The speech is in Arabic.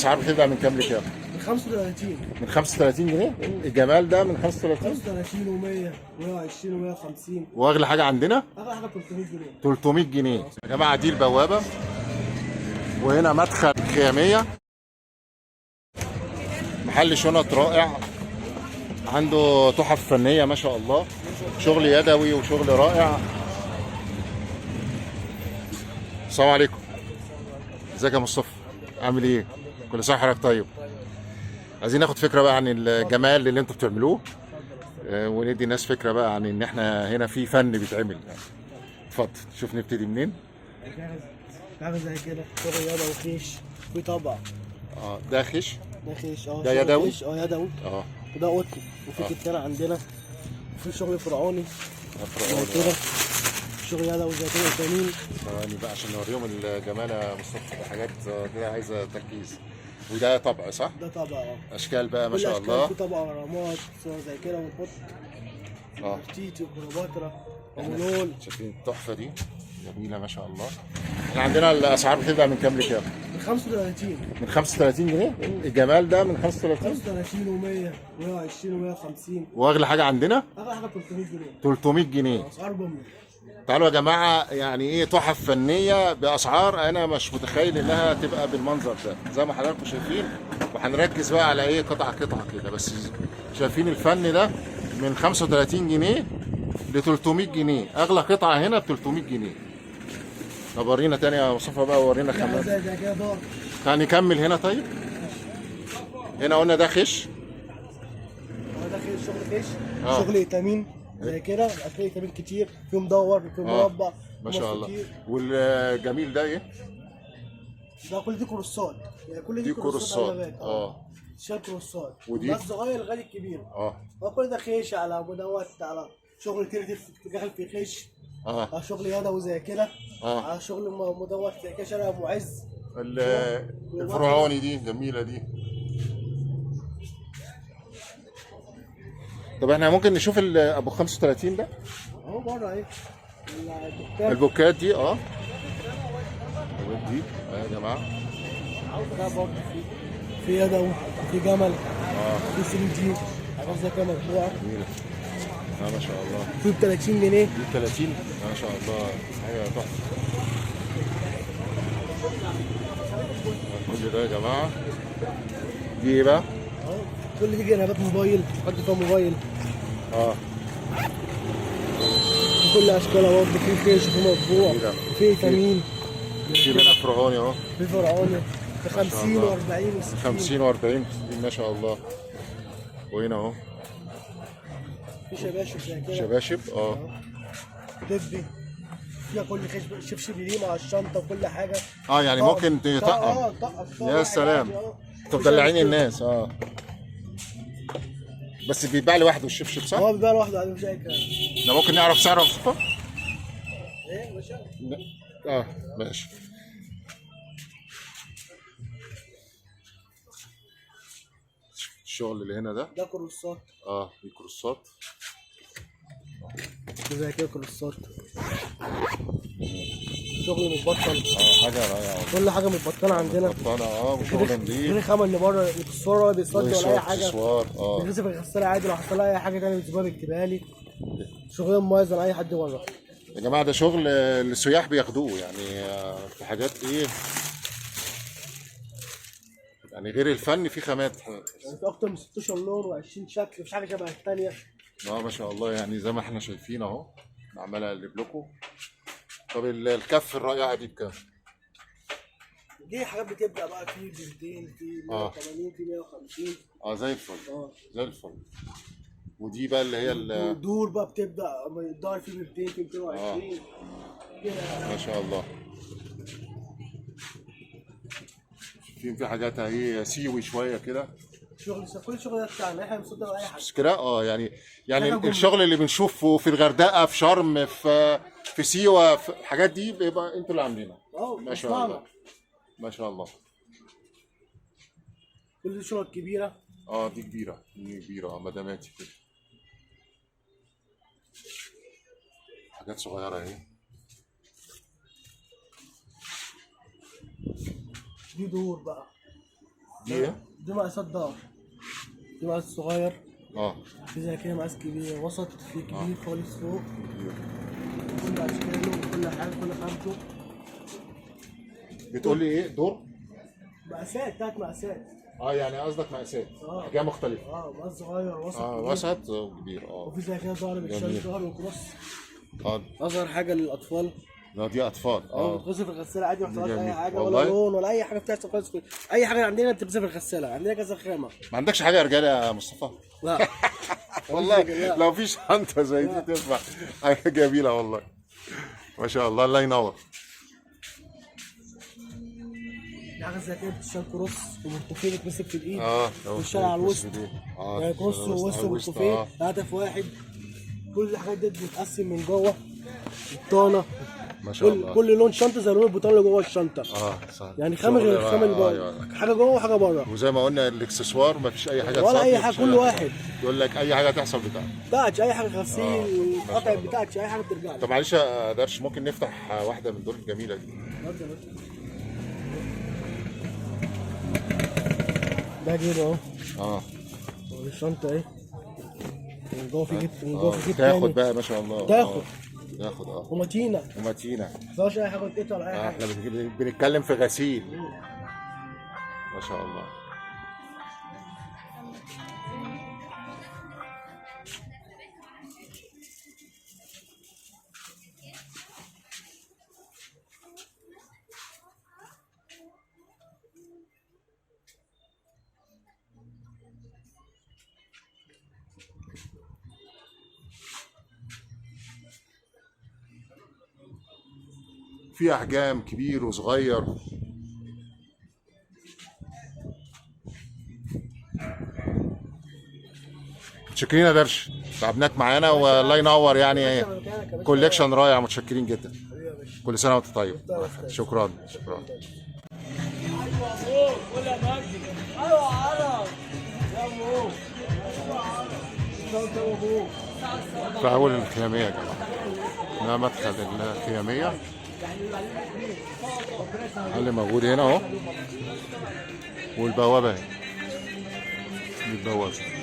الاسعار بتبدا من كام لكام؟ من 35. من 35 جنيه؟ الجمال ده من 35؟ 35 و100 120 و150. واغلى حاجه عندنا اغلى حاجه 300 جنيه. 300 جنيه يا جماعه. دي البوابه، وهنا مدخل خياميه. محل شنط رائع، عنده تحف فنيه ما شاء الله، شغل يدوي وشغل رائع. السلام عليكم. ازيك يا مصطفى؟ عامل ايه؟ كل سنه وحضرتك طيب. عايزين ناخد فكره بقى عن الجمال اللي انتوا بتعملوه، وندي الناس فكره بقى عن ان احنا هنا في فن بيتعمل. اتفضل، شوف نبتدي منين. حاجه زي كده شغل يدوي وخيش. في طبع. ده خيش. ده خيش. ده يدوي؟ خيش يدوي. وده قطن. وفي كتير عندنا. وفي شغل فرعوني. فرعوني كده شغل يدوي زي كده وتانيين. ثواني بقى عشان نوريهم الجمال يا مصطفى. ده حاجات كده عايزه تركيز. وده طبع صح؟ ده طبع. اشكال بقى ما شاء كل الله. في طبع اهرامات صور زي كده ونحط تيتي وكليوباترا ومنول. شايفين التحفه دي جميله ما شاء الله. احنا عندنا الاسعار بتبدا من كام لكام؟ من 35. من 35 جنيه؟ الجمال ده من 35؟ 35 و100 120 و150. واغلى حاجه عندنا؟ اغلى حاجه 300 جنيه. 300 جنيه. اسعار بوم. تعالوا يا جماعه، يعني ايه تحف فنيه باسعار انا مش متخيل انها تبقى بالمنظر ده زي ما حضراتكم شايفين. وهنركز بقى على ايه قطعه كده بس. شايفين الفن ده من 35 جنيه ل 300 جنيه. اغلى قطعه هنا ب 300 جنيه. طب ورينا تاني يا مصطفى بقى، ورينا خامات. زي كده دار. هنكمل هنا طيب. هنا قلنا ده خش. ده خيش. شغل خيش. شغل ايتامين زي كده. هتلاقي ايتامين كتير، في مدور في مربع ما شاء الله. والجميل ده ايه؟ ده كل دي كروسات. يعني كل دي كروسات. شال كروسات. ودي ده الصغير لغايه الكبير. كل ده خيش على مدوت على شغل كده داخل في خيش. على شغل يدوي زي كده. على شغل مدوت زي كده شارع ابو عز. الفرعوني دي جميله دي. طب احنا ممكن نشوف ابو 35 ده؟ اهو بره اهي. البوكات دي. دي يا جماعه. ده برضه في يدوي، في جمل، في 3 دي حاجات زي كده مطبوعه. جميله. ما شاء الله. في ب 30 جنيه. دي 30 ما شاء الله. حاجه تحفه. كل ده يا جماعه. دي ايه بقى؟ كل دي جنبات موبايل، حط فيها موبايل. كل اشكالها برضه. في خيش وفي مطبوع وفي ايتامين. في منها فرعوني اهو. في فرعوني ب 50 و40 و60. 50 و40 ما شاء الله. وهنا اهو في شباشب زي كده. شباشب. دبي فيها كل خيش شبشب ليه مع الشنطه وكل حاجه. يعني ممكن تطقم. يا سلام. انتوا مدلعين الناس. بس بيتباع لوحده الشبشب صح؟ بيتباع لوحده عادي مفيش اي كلام. ده ممكن نعرف سعره يا مصطفى؟ ايه يا باشا؟ ماشي. الشغل اللي هنا ده كروسات. دي كروسات زي كده كروسات. شغل متبطل. حاجه رائعه. كل حاجه متبطله عندنا. وشغل نضيف. غير الخامه اللي بره الصوره بيصدي ولا اي حاجه. اكسسوار. بيغسل في الغساله عادي. لو حصل لها اي حاجه تانيه بتسيبها بيكتبها لي. شغل مميز عن اي حد بره. يا جماعه ده شغل السياح بياخدوه يعني. في حاجات ايه يعني غير الفن في خامات. يعني في اكتر من 16 لون و20 شكل. مفيش حاجه شبه الثانيه. ما شاء الله. يعني زي ما احنا شايفين اهو. عمال اقلب لكم. طب الكف الرائعه دي بكام؟ دي حاجات بتبدا بقى في 200 في 180 في 150. زي الفل. زي الفل. ودي بقى اللي هي الدور بقى بتبدا الدار في 200 في 220 كده. ما شاء الله. في حاجات اهي سيوي شويه كده. كل شغل ده بتاعنا احنا بنصدر اي حاجه. مش كده؟ يعني الشغل اللي بنشوفه في الغردقه في شرم في سيوه في الحاجات دي بيبقى انتوا اللي عاملينها. ما شاء الله. ما شاء الله. كل دي شغل كبيره. دي كبيره. دي كبيره مداماتي كده. حاجات صغيره اهي. دي دور بقى. دي ايه؟ دي مقاسات دار. دي مقاس صغير. في زي كده مقاس كبير وسط، في كبير خالص فوق. كل اشكاله وكل حاجه كل خامته. بتقول لي ايه دور؟ مقاسات، 3 مقاسات. يعني قصدك مقاسات احجام مختلفه. مقاس صغير وسط وسط وكبير. وفي زي كده ظهر بالشال، ظهر وكروس. اصغر حاجه للاطفال. لا دي اطفال. بتتغسل في الغساله عادي، ما بتحطش اي حاجه ولا لون ولا اي حاجه بتحصل خالص. اي حاجه عندنا بتتغسل في الغساله، عندنا كذا خامه. ما عندكش حاجه يا رجاله يا مصطفى؟ لا والله لو في شنطه زي دي تنفع. حاجه جميله والله، ما شاء الله، الله ينور. دي حاجه زي كده بتشال كروس وبرتقال يتمسك في الايد. والشال على الوسط. يعني كروس ووسط وبرتقال، هدف واحد. كل الحاجات دي بتتقسم من جوه. الطانه ما شاء الله، كل لون شنطه زي لون البطانه اللي جوه الشنطه. صح. يعني خامه غير الخامه اللي جوه. حاجه جوه وحاجه بره. وزي ما قلنا الاكسسوار ما فيش اي حاجه ولا اي حاجه، كل واحد يقول لك اي حاجه تحصل بتاعتش، اي حاجه غسيل قطع بتاعتش، اي حاجه بترجع. طب معلش يا درش، ممكن نفتح واحده من دول الجميله دي؟ ده جيب اهو. الشنطه اهي من جوه في جيب، من جوه في جيب تاخد بقى ما شاء الله. تاخد ومتينه ما فيهاش اي حاجه تقطع ولا اي حاجه. احنا بنتكلم في غسيل. ما شاء الله. في احجام كبير وصغير. متشكرين يا درش، تعبناك معانا والله ينور. يعني كوليكشن رائع، متشكرين جدا. كل سنه وانت طيب. شكرا. في اول الخياميه يا جماعه، ده مدخل الخياميه اللي موجود هنا اهو، والبوابه اهي. البوابه